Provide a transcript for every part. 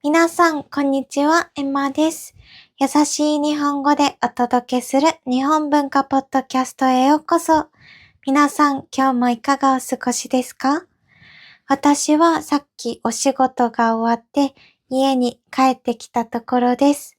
皆さん、こんにちは、エマです。優しい日本語でお届けする日本文化ポッドキャストへようこそ。皆さん、今日もいかがお過ごしですか？私はさっきお仕事が終わって家に帰ってきたところです。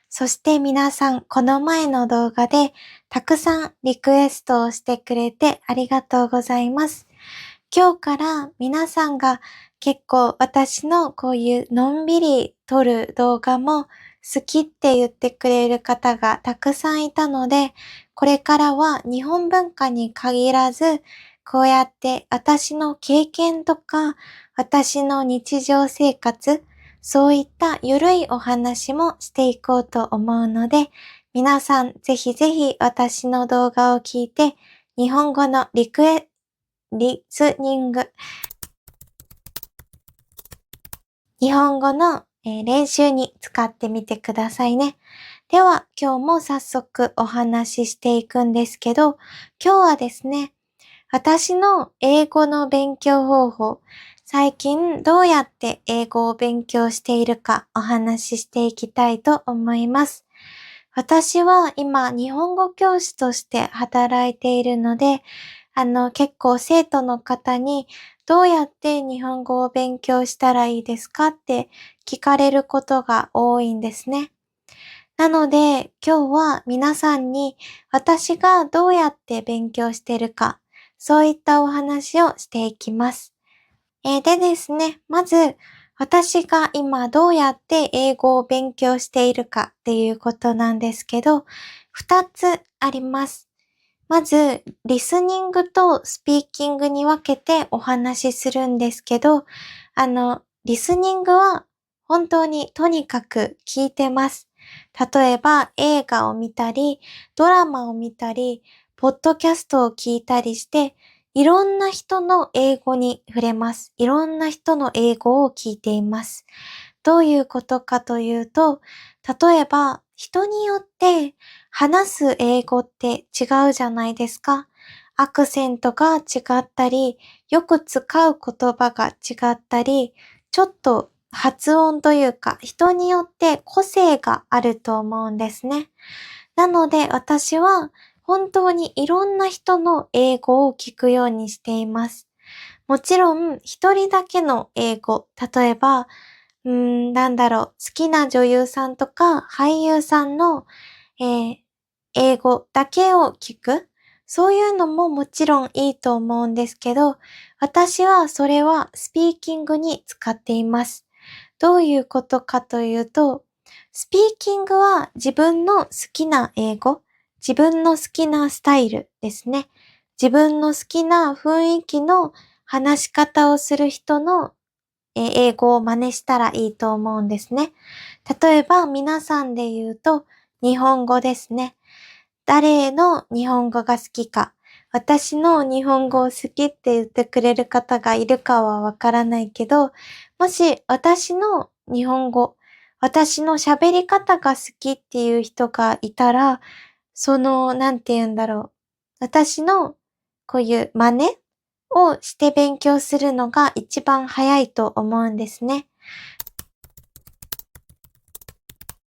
そして皆さん、この前の動画でたくさんリクエストをしてくれてありがとうございます。今日から皆さんが結構私のこういうのんびり撮る動画も好きって言ってくれる方がたくさんいたので、これからは日本文化に限らず、こうやって私の経験とか、私の日常生活、そういったゆるいお話もしていこうと思うので、皆さんぜひぜひ私の動画を聞いて、日本語のリスニング、日本語の練習に使ってみてくださいね。では、今日も早速お話ししていくんですけど、今日はですね、私の英語の勉強方法、最近どうやって英語を勉強しているかお話ししていきたいと思います。私は今日本語教師として働いているので、結構生徒の方にどうやって日本語を勉強したらいいですかって聞かれることが多いんですね。なので今日は皆さんに私がどうやって勉強しているか、そういったお話をしていきます。でですね、まず私が今どうやって英語を勉強しているかっていうことなんですけど、2つあります。まず、リスニングとスピーキングに分けてお話しするんですけど、リスニングは本当にとにかく聞いてます。例えば映画を見たり、ドラマを見たり、ポッドキャストを聞いたりして、いろんな人の英語に触れます。いろんな人の英語を聞いています。どういうことかというと、例えば人によって話す英語って違うじゃないですか。アクセントが違ったり、よく使う言葉が違ったり、ちょっと発音というか人によって個性があると思うんですね。なので私は本当にいろんな人の英語を聞くようにしています。もちろん一人だけの英語、例えば好きな女優さんとか俳優さんの、えー英語だけを聞く。そういうのももちろんいいと思うんですけど、私はそれはスピーキングに使っています。どういうことかというと、スピーキングは自分の好きな英語、自分の好きなスタイルですね。自分の好きな雰囲気の話し方をする人の英語を真似したらいいと思うんですね。例えば皆さんで言うと日本語ですね。誰の日本語が好きか。私の日本語を好きって言ってくれる方がいるかはわからないけど、もし私の日本語、私の喋り方が好きっていう人がいたら、私のこういう真似をして勉強するのが一番早いと思うんですね。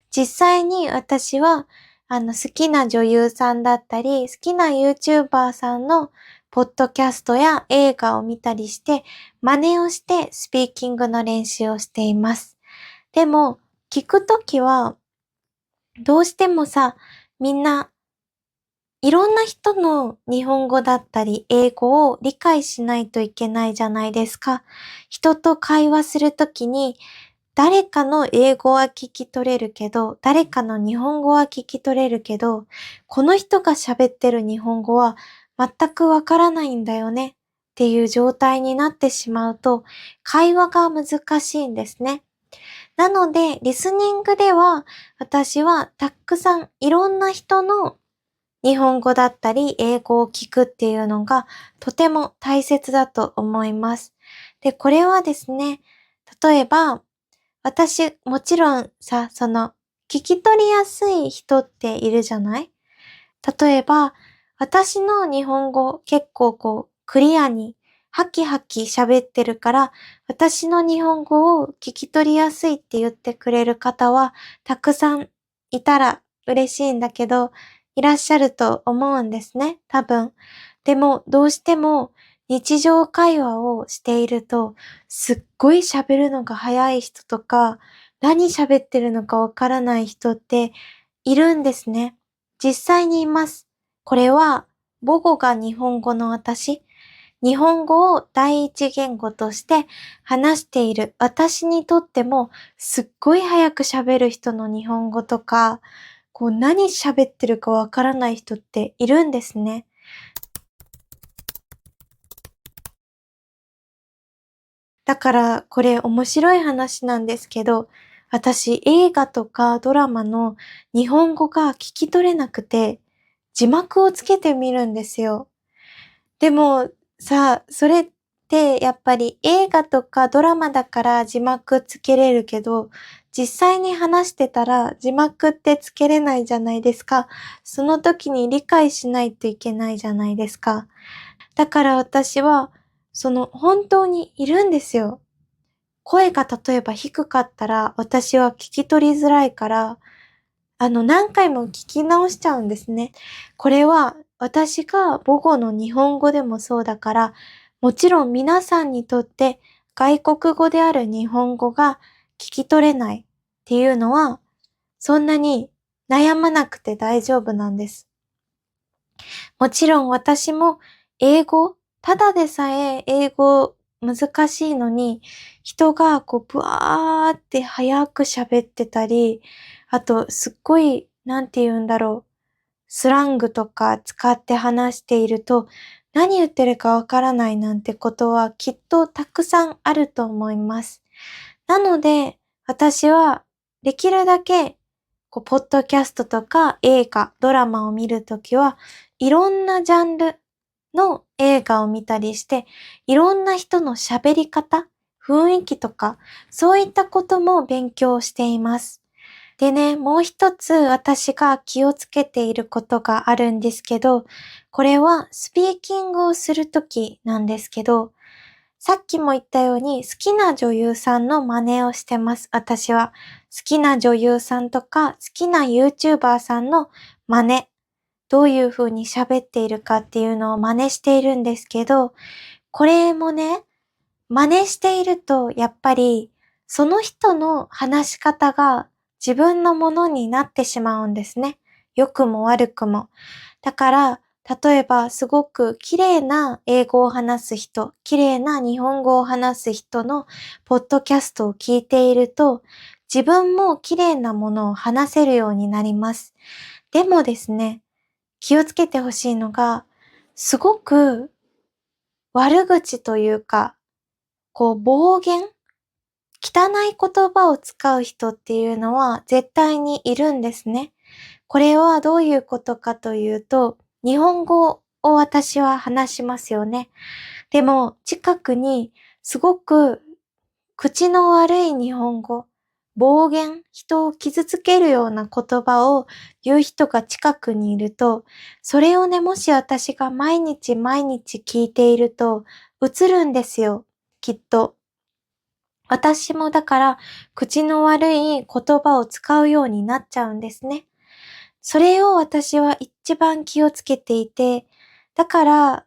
実際に私は、好きな女優さんだったり、好きな YouTuber さんのポッドキャストや映画を見たりして、真似をしてスピーキングの練習をしています。でも、聞くときは、どうしてもさ、みんないろんな人の日本語だったり英語を理解しないといけないじゃないですか。人と会話するときに誰かの英語は聞き取れるけど、誰かの日本語は聞き取れるけど、この人が喋ってる日本語は全くわからないんだよねっていう状態になってしまうと、会話が難しいんですね。なので、リスニングでは私はたくさんいろんな人の日本語だったり英語を聞くっていうのがとても大切だと思います。で、これはですね、例えばもちろんさ、聞き取りやすい人っているじゃない？例えば、私の日本語結構クリアにハキハキ喋ってるから、私の日本語を聞き取りやすいって言ってくれる方はたくさんいたら嬉しいんだけど、いらっしゃると思うんですね、多分。でも、どうしても日常会話をしていると、すっごい喋るのが早い人とか、何喋ってるのかわからない人っているんですね。実際にいます。これは母語が日本語の私、日本語を第一言語として話している私にとっても、すっごい早く喋る人の日本語とか、何喋ってるかわからない人っているんですね。だからこれ面白い話なんですけど、私映画とかドラマの日本語が聞き取れなくて、字幕をつけてみるんですよ。でもさ、それってやっぱり映画とかドラマだから字幕つけれるけど、実際に話してたら字幕ってつけれないじゃないですか。その時に理解しないといけないじゃないですか。だから私は、本当にいるんですよ。声が例えば低かったら私は聞き取りづらいから、何回も聞き直しちゃうんですね。これは私が母語の日本語でもそうだから、もちろん皆さんにとって外国語である日本語が聞き取れないっていうのは、そんなに悩まなくて大丈夫なんです。もちろん私も英語、ただでさえ英語難しいのに、人がブワーって早く喋ってたり、あとすっごい、なんて言うんだろう、スラングとか使って話していると、何言ってるかわからないなんてことはきっとたくさんあると思います。なので、私はできるだけポッドキャストとか映画、ドラマを見るときは、いろんなジャンルの映画を見たりして、いろんな人の喋り方、雰囲気とか、そういったことも勉強しています。でね、もう一つ私が気をつけていることがあるんですけど、これはスピーキングをするときなんですけど、さっきも言ったように好きな女優さんの真似をしてます。私は好きな女優さんとか好きな YouTuber さんの真似、どういう風に喋っているかっていうのを真似しているんですけど、これもね、真似しているとやっぱりその人の話し方が自分のものになってしまうんですね。良くも悪くも。だから、例えばすごく綺麗な英語を話す人、綺麗な日本語を話す人のポッドキャストを聞いていると、自分も綺麗なものを話せるようになります。でもですね、気をつけてほしいのが、すごく悪口というか、暴言、汚い言葉を使う人っていうのは絶対にいるんですね。これはどういうことかというと、日本語を私は話しますよね。でも、近くにすごく口の悪い日本語、暴言、人を傷つけるような言葉を言う人が近くにいると、それをね、もし私が毎日毎日聞いていると、映るんですよ、きっと。私もだから、口の悪い言葉を使うようになっちゃうんですね。それを私は一番気をつけていて、だから、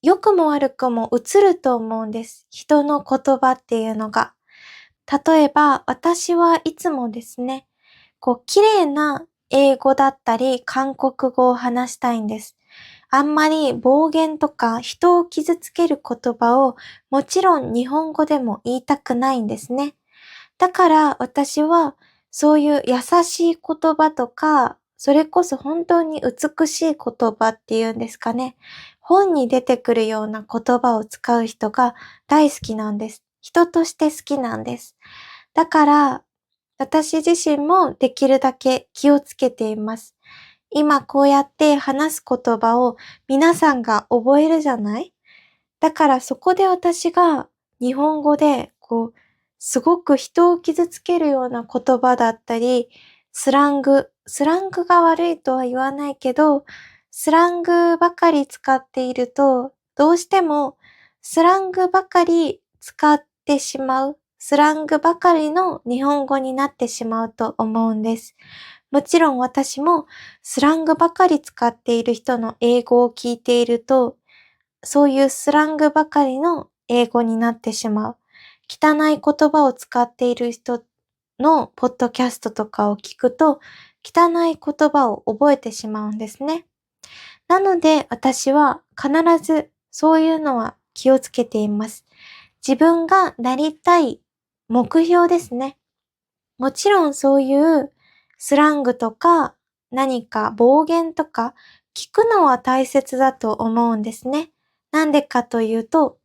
良くも悪くも映ると思うんです。人の言葉っていうのが。例えば、私はいつもですね、綺麗な英語だったり、韓国語を話したいんです。あんまり暴言とか人を傷つける言葉をもちろん日本語でも言いたくないんですね。だから私はそういう優しい言葉とか、それこそ本当に美しい言葉っていうんですかね。本に出てくるような言葉を使う人が大好きなんです。人として好きなんです。だから、私自身もできるだけ気をつけています。今こうやって話す言葉を皆さんが覚えるじゃない？だからそこで私が日本語ですごく人を傷つけるような言葉だったり、スラングが悪いとは言わないけど、スラングばかり使っていると、どうしてもスラングばかり使ってしまう、スラングばかりの日本語になってしまうと思うんです。もちろん私もスラングばかり使っている人の英語を聞いていると、そういうスラングばかりの英語になってしまう。汚い言葉を使っている人のポッドキャストとかを聞くと、汚い言葉を覚えてしまうんですね。なので私は必ずそういうのは気をつけています。自分がなりたい目標ですね。もちろんそういうスラングとか何か暴言とか聞くのは大切だと思うんですね。なんでかというと、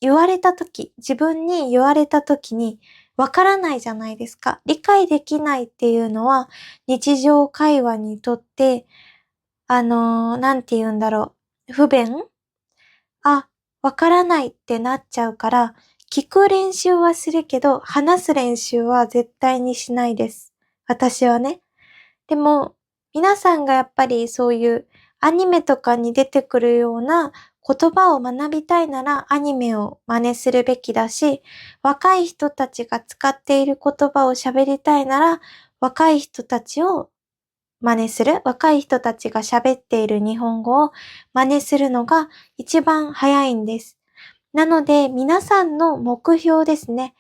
言われたとき、自分に言われたときにわからないじゃないですか。理解できないっていうのは日常会話にとってなんて言うんだろう。不便わからないってなっちゃうから、聞く練習はするけど、話す練習は絶対にしないです。私はね。でも、皆さんがやっぱりそういうアニメとかに出てくるような言葉を学びたいならアニメを真似するべきだし、若い人たちが使っている言葉を喋りたいなら若い人たちを真似する、若い人たちが喋っている日本語を真似するのが一番早いんです。なので皆さんの目標ですね。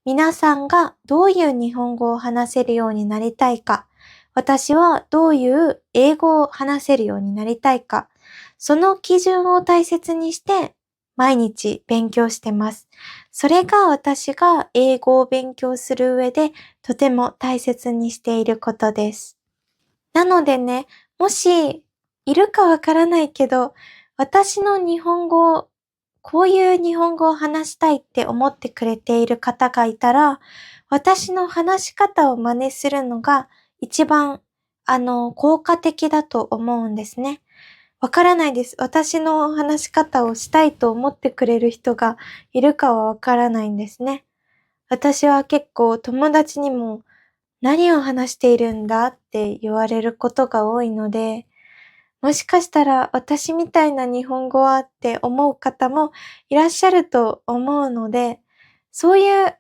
皆さんがどういう日本語を話せるようになりたいか、私はどういう英語を話せるようになりたいか、その基準を大切にして毎日勉強してます。それが私が英語を勉強する上でとても大切にしていることです。なのでね、もし、いるかわからないけど、私の日本語、こういう日本語を話したいって思ってくれている方がいたら、私の話し方を真似するのが一番、効果的だと思うんですね。わからないです。私の話し方をしたいと思ってくれる人がいるかはわからないんですね。私は結構友達にも何を話しているんだって言われることが多いので、もしかしたら私みたいな日本語はって思う方もいらっしゃると思うので、そういう、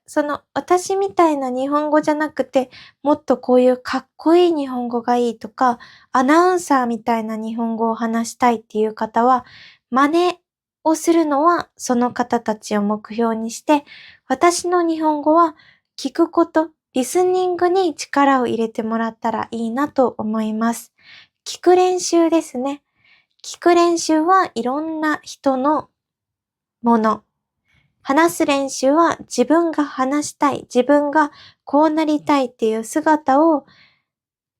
私みたいな日本語じゃなくて、もっとこういうかっこいい日本語がいいとか、アナウンサーみたいな日本語を話したいっていう方は、真似をするのはその方たちを目標にして、私の日本語は聞くこと、リスニングに力を入れてもらったらいいなと思います。聞く練習ですね。聞く練習はいろんな人のもの。話す練習は自分が話したい、自分がこうなりたいっていう姿を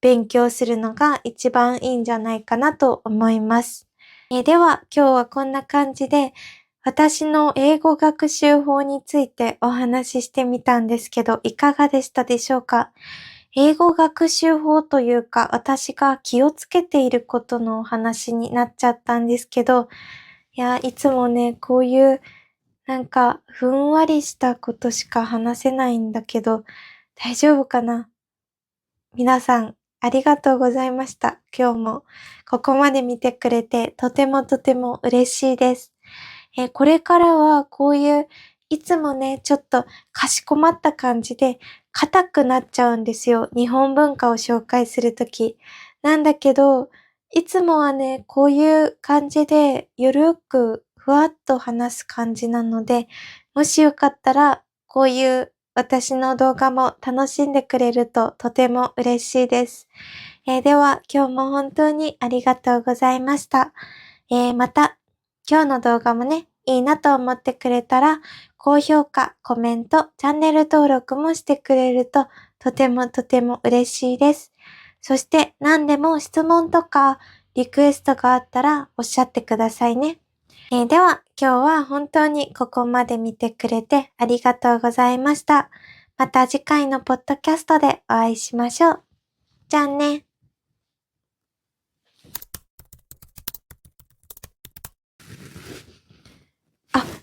勉強するのが一番いいんじゃないかなと思います。では今日はこんな感じで私の英語学習法についてお話ししてみたんですけどいかがでしたでしょうか？英語学習法というか私が気をつけていることのお話になっちゃったんですけど、いつもね、こういうなんかふんわりしたことしか話せないんだけど大丈夫かな？皆さんありがとうございました。今日もここまで見てくれてとてもとても嬉しいです。これからはこういういつもね、ちょっとかしこまった感じで硬くなっちゃうんですよ。日本文化を紹介するとき。なんだけど、いつもはね、こういう感じでゆるくふわっと話す感じなので、もしよかったらこういう私の動画も楽しんでくれるととても嬉しいです。では今日も本当にありがとうございました。また今日の動画もね、いいなと思ってくれたら、高評価、コメント、チャンネル登録もしてくれるととてもとても嬉しいです。そして何でも質問とかリクエストがあったらおっしゃってくださいね。では今日は本当にここまで見てくれてありがとうございました。また次回のポッドキャストでお会いしましょう。じゃあね。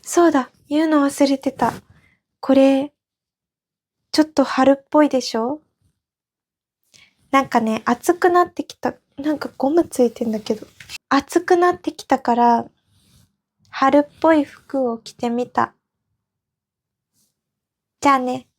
そうだ。言うの忘れてた。これ、ちょっと春っぽいでしょ？なんかね、暑くなってきた。なんかゴムついてんだけど。暑くなってきたから、春っぽい服を着てみた。じゃあね。